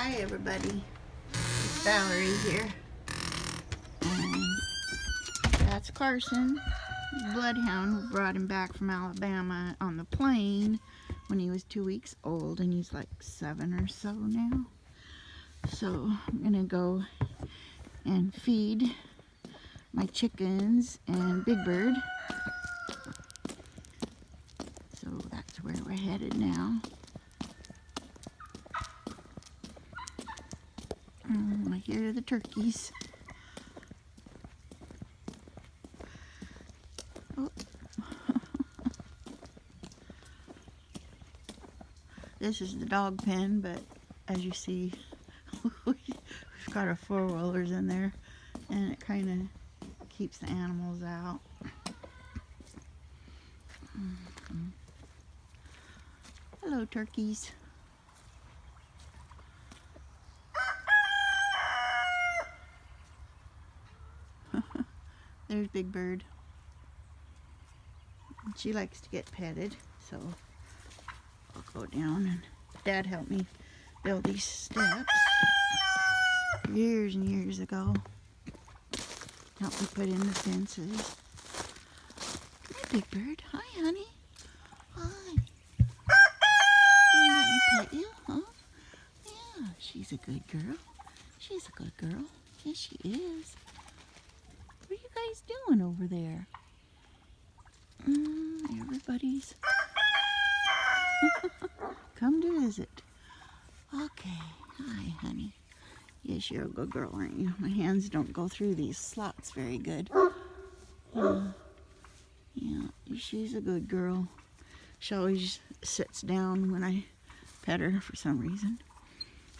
Hi everybody, it's Valerie here, and that's Carson, bloodhound who brought him back from Alabama on the plane when he was 2 weeks old, and he's like 7 or so now. So I'm gonna go and feed my chickens and Big Bird. So that's where we're headed now. I hear the turkeys. Oh. This is the dog pen, but as you see, we've got our four-wheelers in there, and it kind of keeps the animals out. Hello, turkeys. There's Big Bird. She likes to get petted, so I'll go down, and Dad helped me build these steps years and years ago. Helped me put in the fences. Hi, Big Bird. Hi, honey. Hi. You let me pet you, huh? Yeah, she's a good girl. She's a good girl. Yes, she is. What are you guys doing over there? Everybody's come to visit. Okay. Hi, honey. Yes, you're a good girl, aren't you? My hands don't go through these slots very good. Yeah, she's a good girl. She always sits down when I pet her for some reason.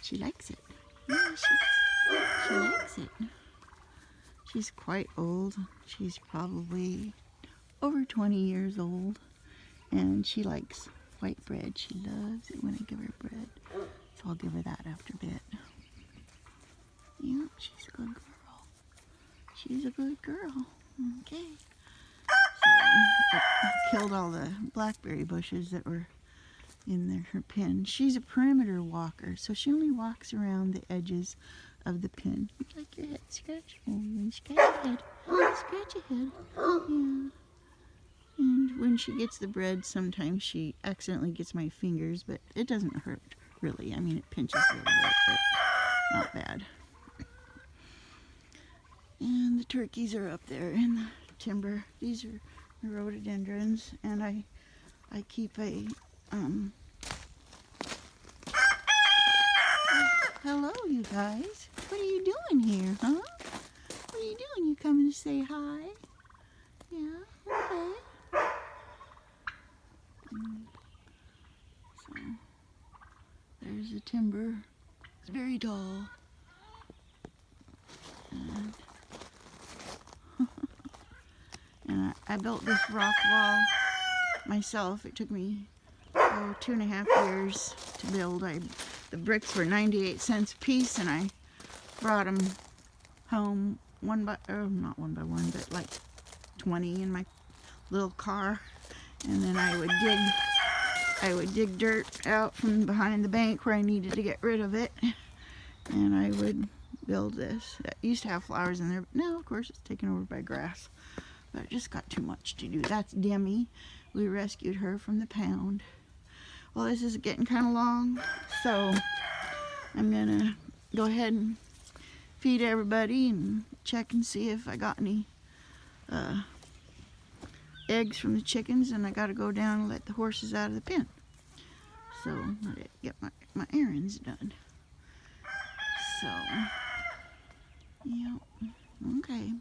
She likes it. Yeah, she likes it. She's quite old. She's probably over 20 years old, and she likes white bread. She loves it when I give her bread, so I'll give her that after a bit. Yeah, she's a good girl. She's a good girl. Okay. So I killed all the blackberry bushes that were in her pen. She's a perimeter walker, so she only walks around the edges of the pen. You like your head scratched? Oh, you scratch your head. Scratch your head. Yeah. And when she gets the bread, sometimes she accidentally gets my fingers, but it doesn't hurt, really. I mean, it pinches a little bit, but not bad. And the turkeys are up there in the timber. These are the rhododendrons, and I keep a, hello, you guys. What are you doing here, huh? What are you doing? You coming to say hi? Yeah, okay. So, there's the timber. It's very tall. And I built this rock wall myself. It took me 2.5 years to build. The bricks were 98 cents a piece, and I brought them home not one by one, but like 20 in my little car. And then I would dig dirt out from behind the bank where I needed to get rid of it, and I would build this. It used to have flowers in there, but now of course it's taken over by grass. But it just got too much to do. That's Demi. We rescued her from the pound. Well, this is getting kind of long, so I'm gonna go ahead and feed everybody and check and see if I got any eggs from the chickens, and I gotta go down and let the horses out of the pen. So let it get my errands done. So, yeah, okay.